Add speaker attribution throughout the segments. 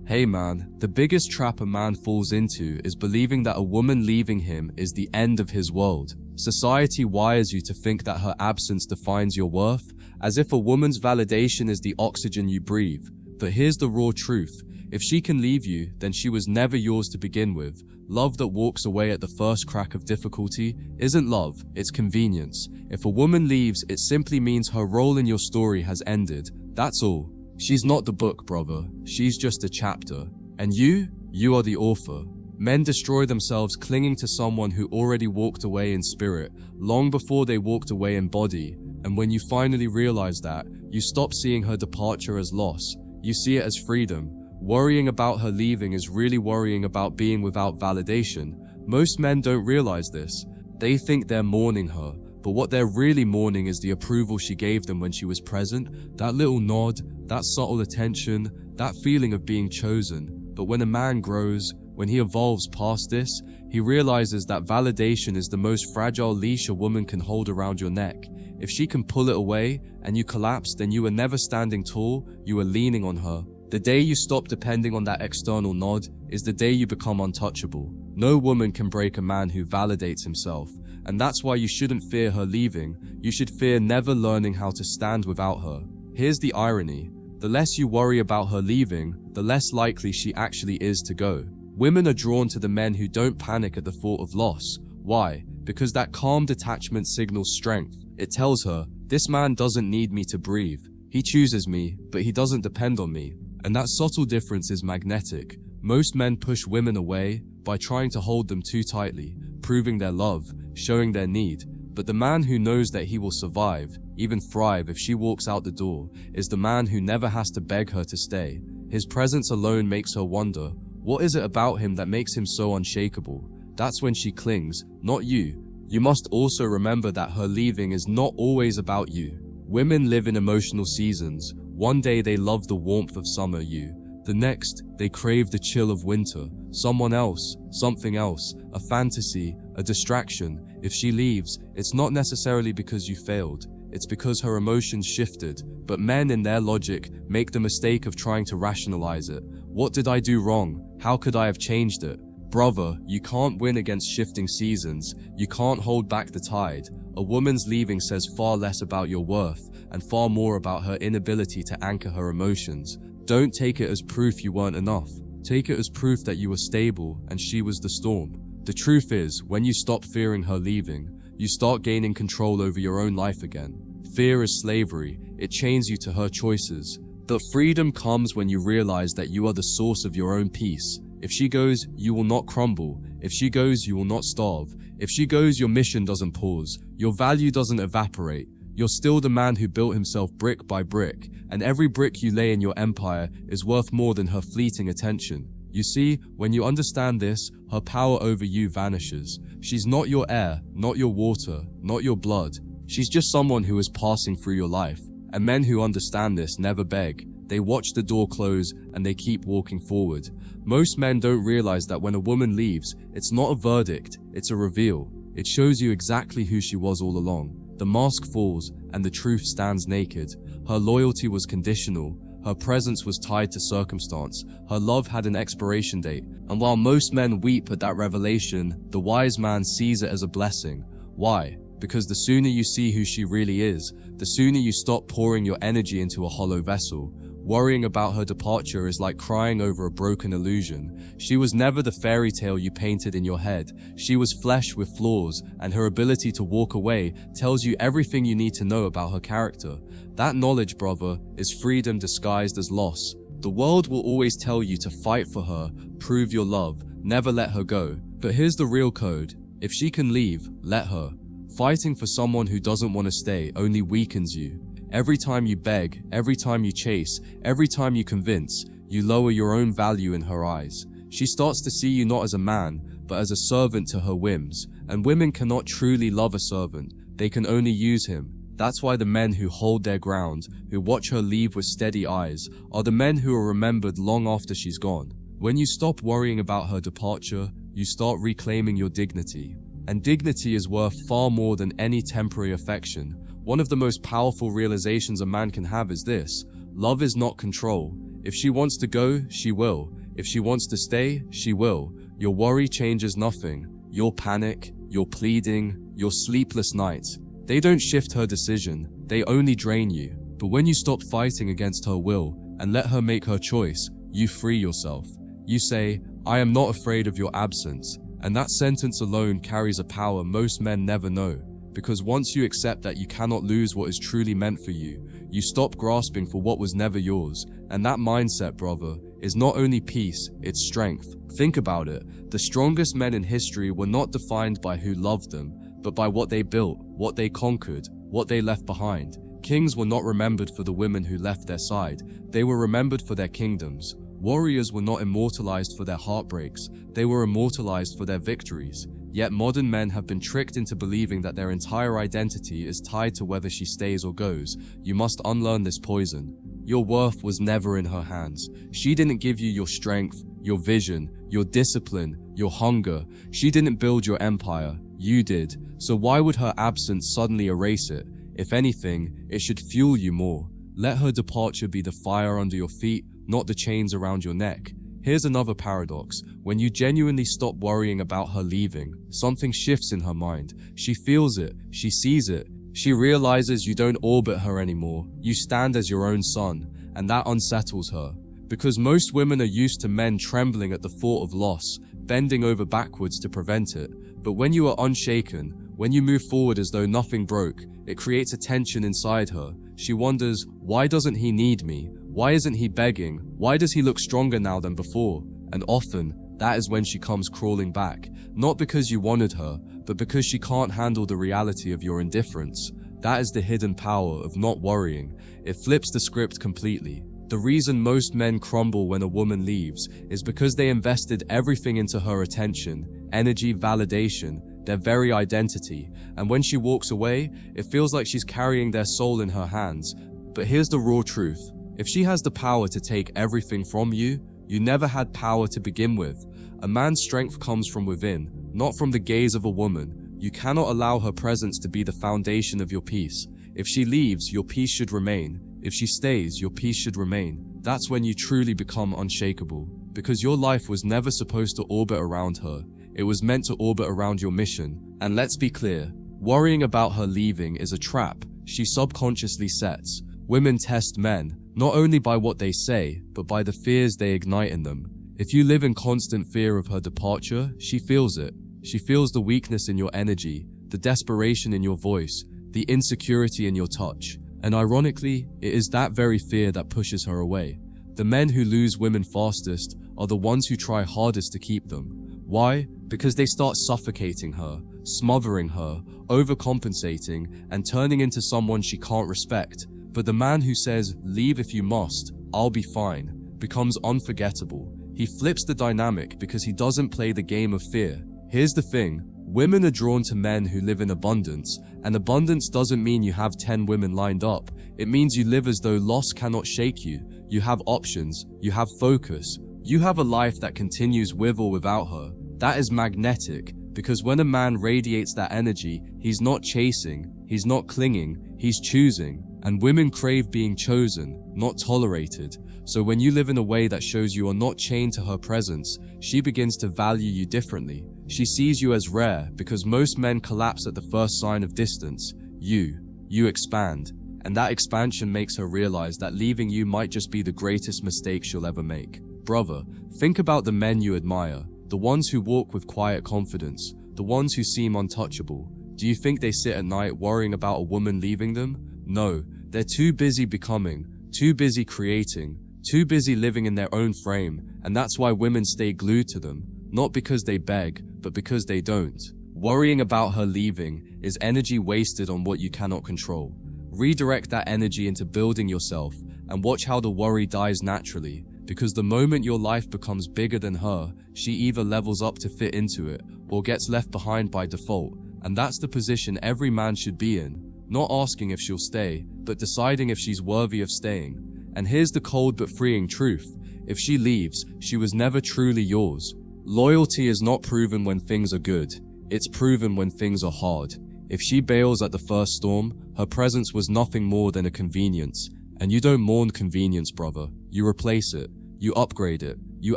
Speaker 1: Hey man, the biggest trap a man falls into is believing that a woman leaving him is the end of his world. Society wires you to think that her absence defines your worth, as if a woman's validation is the oxygen you breathe. But here's the raw truth. If she can leave you, then she was never yours to begin with. Love that walks away at the first crack of difficulty isn't love, it's convenience. If a woman leaves, it simply means her role in your story has ended. That's all. She's not the book, brother. She's just a chapter. And you are the author. Men destroy themselves clinging to someone who already walked away in spirit, long before they walked away in body. And when you finally realize that, you stop seeing her departure as loss. You see it as freedom. Worrying about her leaving is really worrying about being without validation. Most men don't realize this. They think they're mourning her, but what they're really mourning is the approval she gave them when she was present, that little nod, that subtle attention, that feeling of being chosen. But when a man grows, when he evolves past this, he realizes that validation is the most fragile leash a woman can hold around your neck. If she can pull it away and you collapse, then you are never standing tall, you are leaning on her. The day you stop depending on that external nod is the day you become untouchable. No woman can break a man who validates himself, and that's why you shouldn't fear her leaving. You should fear never learning how to stand without her. Here's the irony. The less you worry about her leaving, the less likely she actually is to go. Women are drawn to the men who don't panic at the thought of loss. Why? Because that calm detachment signals strength. It tells her, this man doesn't need me to breathe. He chooses me, but he doesn't depend on me. And that subtle difference is magnetic. Most men push women away by trying to hold them too tightly, proving their love, showing their need. But the man who knows that he will survive, even thrive if she walks out the door, is the man who never has to beg her to stay. His presence alone makes her wonder, what is it about him that makes him so unshakable? That's when she clings, not you. You must also remember that her leaving is not always about you. Women live in emotional seasons. One day they love the warmth of summer, the next they crave the chill of winter. Someone else, something else, a fantasy, a distraction. If she leaves, it's not necessarily because you failed, it's because her emotions shifted. But men in their logic make the mistake of trying to rationalize it. What did I do wrong? How could I have changed it? Brother, you can't win against shifting seasons. You can't hold back the tide. A woman's leaving says far less about your worth and far more about her inability to anchor her emotions. Don't take it as proof you weren't enough. Take it as proof that you were stable and she was the storm. The truth is, when you stop fearing her leaving, you start gaining control over your own life again. Fear is slavery. It chains you to her choices. But freedom comes when you realize that you are the source of your own peace. If she goes, you will not crumble. If she goes, you will not starve. If she goes, your mission doesn't pause. Your value doesn't evaporate. You're still the man who built himself brick by brick, and every brick you lay in your empire is worth more than her fleeting attention. You see, when you understand this, her power over you vanishes. She's not your air, not your water, not your blood. She's just someone who is passing through your life. And men who understand this never beg. They watch the door close and they keep walking forward. Most men don't realize that when a woman leaves, it's not a verdict, it's a reveal. It shows you exactly who she was all along. The mask falls and the truth stands naked. Her loyalty was conditional. Her presence was tied to circumstance. Her love had an expiration date. And while most men weep at that revelation, the wise man sees it as a blessing. Why? Because the sooner you see who she really is, the sooner you stop pouring your energy into a hollow vessel. Worrying about her departure is like crying over a broken illusion. She was never the fairy tale you painted in your head. She was flesh with flaws, and her ability to walk away tells you everything you need to know about her character. That knowledge, brother, is freedom disguised as loss. The world will always tell you to fight for her, prove your love, never let her go. But here's the real code. If she can leave, let her. Fighting for someone who doesn't want to stay only weakens you. Every time you beg, every time you chase, every time you convince, you lower your own value in her eyes. She starts to see you not as a man, but as a servant to her whims. And women cannot truly love a servant. They can only use him. That's why the men who hold their ground, who watch her leave with steady eyes, are the men who are remembered long after she's gone. When you stop worrying about her departure, you start reclaiming your dignity. And dignity is worth far more than any temporary affection. One of the most powerful realizations a man can have is this: love is not control. If she wants to go, she will. If she wants to stay, she will. Your worry changes nothing. Your panic, your pleading, your sleepless nights, they don't shift her decision, they only drain you. But when you stop fighting against her will and let her make her choice, you free yourself. You say, I am not afraid of your absence. And that sentence alone carries a power most men never know. Because once you accept that you cannot lose what is truly meant for you, you stop grasping for what was never yours. And that mindset, brother, is not only peace, it's strength. Think about it. The strongest men in history were not defined by who loved them, but by what they built, what they conquered, what they left behind. Kings were not remembered for the women who left their side. They were remembered for their kingdoms. Warriors were not immortalized for their heartbreaks. They were immortalized for their victories. Yet modern men have been tricked into believing that their entire identity is tied to whether she stays or goes. You must unlearn this poison. Your worth was never in her hands. She didn't give you your strength, your vision, your discipline, your hunger. She didn't build your empire. You did. So why would her absence suddenly erase it? If anything, it should fuel you more. Let her departure be the fire under your feet, not the chains around your neck. Here's another paradox. When you genuinely stop worrying about her leaving, something shifts in her mind. She feels it. She sees it. She realizes you don't orbit her anymore. You stand as your own sun, and that unsettles her. Because most women are used to men trembling at the thought of loss, bending over backwards to prevent it. But when you are unshaken, when you move forward as though nothing broke, it creates a tension inside her. She wonders, why doesn't he need me? Why isn't he begging? Why does he look stronger now than before? And often, that is when she comes crawling back. Not because you wanted her, but because she can't handle the reality of your indifference. That is the hidden power of not worrying. It flips the script completely. The reason most men crumble when a woman leaves is because they invested everything into her attention, energy, validation, their very identity. And when she walks away, it feels like she's carrying their soul in her hands. But here's the raw truth. If she has the power to take everything from you, you never had power to begin with. A man's strength comes from within, not from the gaze of a woman. You cannot allow her presence to be the foundation of your peace. If she leaves, your peace should remain. If she stays, your peace should remain. That's when you truly become unshakable. Because your life was never supposed to orbit around her. It was meant to orbit around your mission. And let's be clear, worrying about her leaving is a trap she subconsciously sets. Women test men, not only by what they say, but by the fears they ignite in them. If you live in constant fear of her departure, she feels it. She feels the weakness in your energy, the desperation in your voice, the insecurity in your touch. And ironically, it is that very fear that pushes her away. The men who lose women fastest are the ones who try hardest to keep them. Why? Because they start suffocating her, smothering her, overcompensating, and turning into someone she can't respect. But the man who says, leave if you must, I'll be fine, becomes unforgettable. He flips the dynamic because he doesn't play the game of fear. Here's the thing, women are drawn to men who live in abundance, and abundance doesn't mean you have 10 women lined up. It means you live as though loss cannot shake you. You have options, you have focus, you have a life that continues with or without her. That is magnetic, because when a man radiates that energy, he's not chasing, he's not clinging, he's choosing. And women crave being chosen, not tolerated. So when you live in a way that shows you are not chained to her presence, she begins to value you differently. She sees you as rare because most men collapse at the first sign of distance. You expand. And that expansion makes her realize that leaving you might just be the greatest mistake she'll ever make. Brother, think about the men you admire, the ones who walk with quiet confidence, the ones who seem untouchable. Do you think they sit at night worrying about a woman leaving them? No, they're too busy becoming, too busy creating, too busy living in their own frame, and that's why women stay glued to them, not because they beg, but because they don't. Worrying about her leaving is energy wasted on what you cannot control. Redirect that energy into building yourself, and watch how the worry dies naturally, because the moment your life becomes bigger than her, she either levels up to fit into it, or gets left behind by default, and that's the position every man should be in. Not asking if she'll stay, but deciding if she's worthy of staying. And here's the cold but freeing truth. If she leaves, she was never truly yours. Loyalty is not proven when things are good. It's proven when things are hard. If she bails at the first storm, her presence was nothing more than a convenience. And you don't mourn convenience, brother. You replace it. You upgrade it. You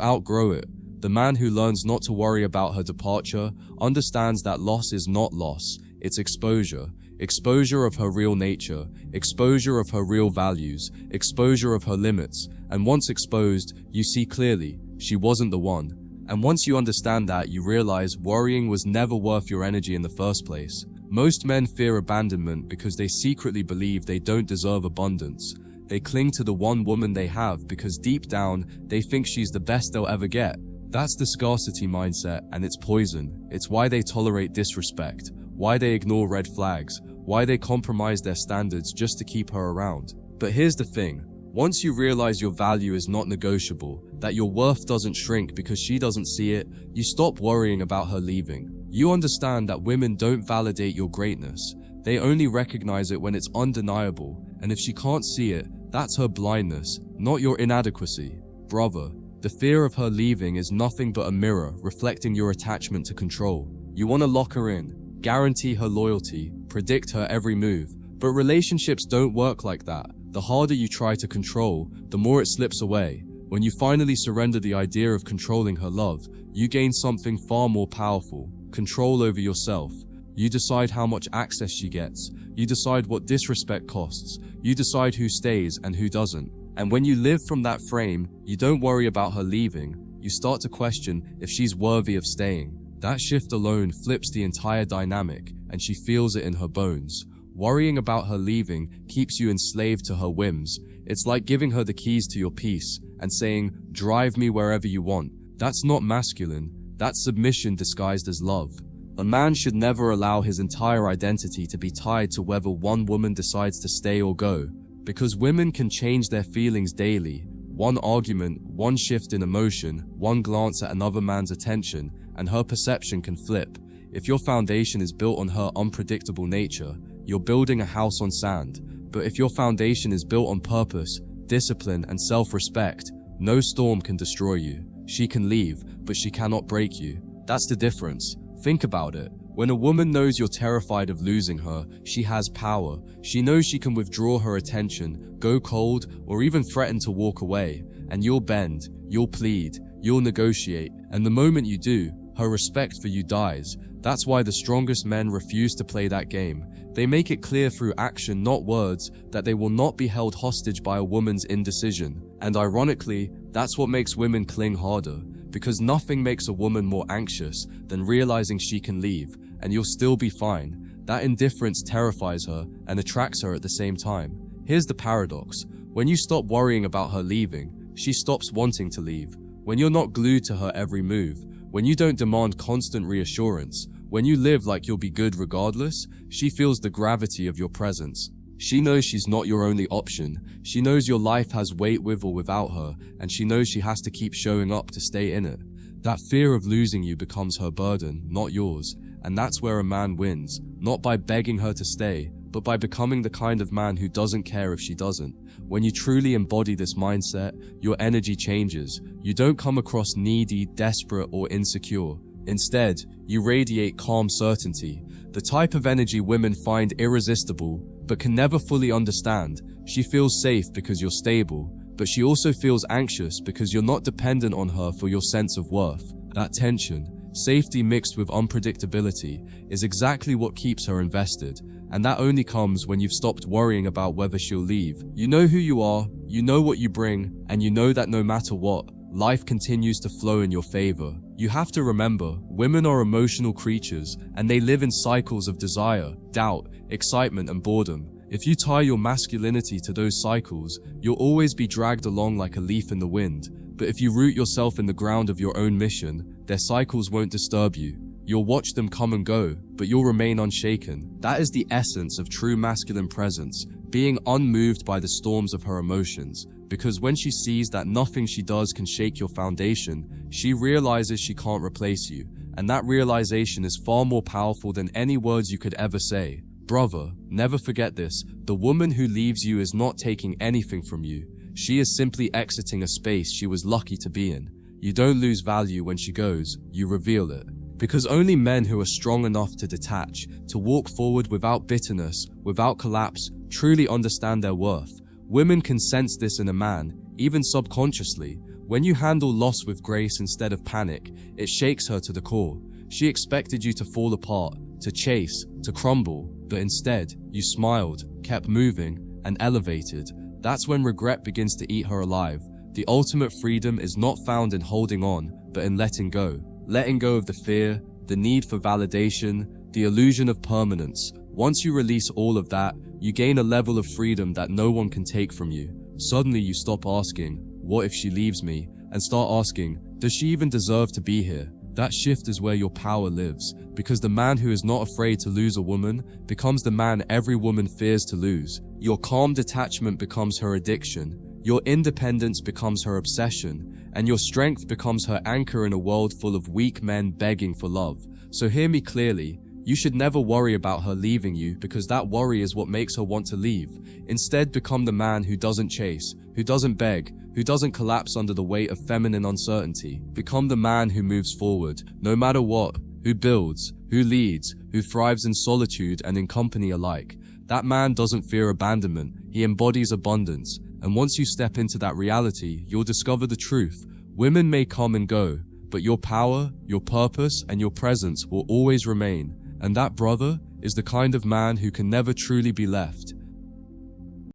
Speaker 1: outgrow it. The man who learns not to worry about her departure understands that loss is not loss, it's exposure. Exposure of her real nature, exposure of her real values, exposure of her limits, and once exposed, you see clearly, she wasn't the one. And once you understand that, you realize worrying was never worth your energy in the first place. Most men fear abandonment because they secretly believe they don't deserve abundance. They cling to the one woman they have because deep down, they think she's the best they'll ever get. That's the scarcity mindset, and it's poison. It's why they tolerate disrespect, why they ignore red flags, why they compromise their standards just to keep her around. But here's the thing. Once you realize your value is not negotiable, that your worth doesn't shrink because she doesn't see it, you stop worrying about her leaving. You understand that women don't validate your greatness. They only recognize it when it's undeniable, and if she can't see it, that's her blindness, not your inadequacy. Brother, the fear of her leaving is nothing but a mirror reflecting your attachment to control. You want to lock her in, guarantee her loyalty, predict her every move, but relationships don't work like that. The harder you try to control, the more it slips away. When you finally surrender the idea of controlling her love, you gain something far more powerful: control over yourself. You decide how much access she gets. You decide what disrespect costs. You decide who stays and who doesn't. And when you live from that frame, you don't worry about her leaving. You start to question if she's worthy of staying. That shift alone flips the entire dynamic, and she feels it in her bones. Worrying about her leaving keeps you enslaved to her whims. It's like giving her the keys to your peace and saying, "Drive me wherever you want." That's not masculine. That's submission disguised as love. A man should never allow his entire identity to be tied to whether one woman decides to stay or go, because women can change their feelings daily. One argument, one shift in emotion, one glance at another man's attention, and her perception can flip. If your foundation is built on her unpredictable nature, you're building a house on sand. But if your foundation is built on purpose, discipline, and self-respect, no storm can destroy you. She can leave, but she cannot break you. That's the difference. Think about it. When a woman knows you're terrified of losing her, she has power. She knows she can withdraw her attention, go cold, or even threaten to walk away. And you'll bend, you'll plead, you'll negotiate, and the moment you do, her respect for you dies. That's why the strongest men refuse to play that game. They make it clear through action, not words, that they will not be held hostage by a woman's indecision. And ironically, that's what makes women cling harder, because nothing makes a woman more anxious than realizing she can leave, and you'll still be fine. That indifference terrifies her and attracts her at the same time. Here's the paradox. When you stop worrying about her leaving, she stops wanting to leave. When you're not glued to her every move, when you don't demand constant reassurance, when you live like you'll be good regardless, she feels the gravity of your presence. She knows she's not your only option. She knows your life has weight with or without her, and she knows she has to keep showing up to stay in it. That fear of losing you becomes her burden, not yours, and that's where a man wins, not by begging her to stay, but by becoming the kind of man who doesn't care if she doesn't. When you truly embody this mindset, your energy changes. You don't come across needy, desperate, or insecure. Instead, you radiate calm certainty, the type of energy women find irresistible, but can never fully understand. She feels safe because you're stable, but she also feels anxious because you're not dependent on her for your sense of worth. That tension, safety mixed with unpredictability, is exactly what keeps her invested. And that only comes when you've stopped worrying about whether she'll leave. You know who you are, you know what you bring, and you know that no matter what, life continues to flow in your favor. You have to remember, women are emotional creatures, and they live in cycles of desire, doubt, excitement, and boredom. If you tie your masculinity to those cycles, you'll always be dragged along like a leaf in the wind. But if you root yourself in the ground of your own mission, their cycles won't disturb you. You'll watch them come and go, but you'll remain unshaken. That is the essence of true masculine presence, being unmoved by the storms of her emotions. Because when she sees that nothing she does can shake your foundation, she realizes she can't replace you. And that realization is far more powerful than any words you could ever say. Brother, never forget this. The woman who leaves you is not taking anything from you. She is simply exiting a space she was lucky to be in. You don't lose value when she goes, you reveal it. Because only men who are strong enough to detach, to walk forward without bitterness, without collapse, truly understand their worth. Women can sense this in a man, even subconsciously. When you handle loss with grace instead of panic, it shakes her to the core. She expected you to fall apart, to chase, to crumble, but instead, you smiled, kept moving, and elevated. That's when regret begins to eat her alive. The ultimate freedom is not found in holding on, but in letting go. Letting go of the fear, the need for validation, the illusion of permanence. Once you release all of that, you gain a level of freedom that no one can take from you. Suddenly you stop asking, what if she leaves me? And start asking, does she even deserve to be here? That shift is where your power lives, because the man who is not afraid to lose a woman becomes the man every woman fears to lose. Your calm detachment becomes her addiction, your independence becomes her obsession, and your strength becomes her anchor in a world full of weak men begging for love. So hear me clearly, you should never worry about her leaving you, because that worry is what makes her want to leave. Instead, become the man who doesn't chase, who doesn't beg, who doesn't collapse under the weight of feminine uncertainty. Become the man who moves forward, no matter what, who builds, who leads, who thrives in solitude and in company alike. That man doesn't fear abandonment, he embodies abundance. And once you step into that reality, you'll discover the truth. Women may come and go, but your power, your purpose, and your presence will always remain. And that, brother, is the kind of man who can never truly be left.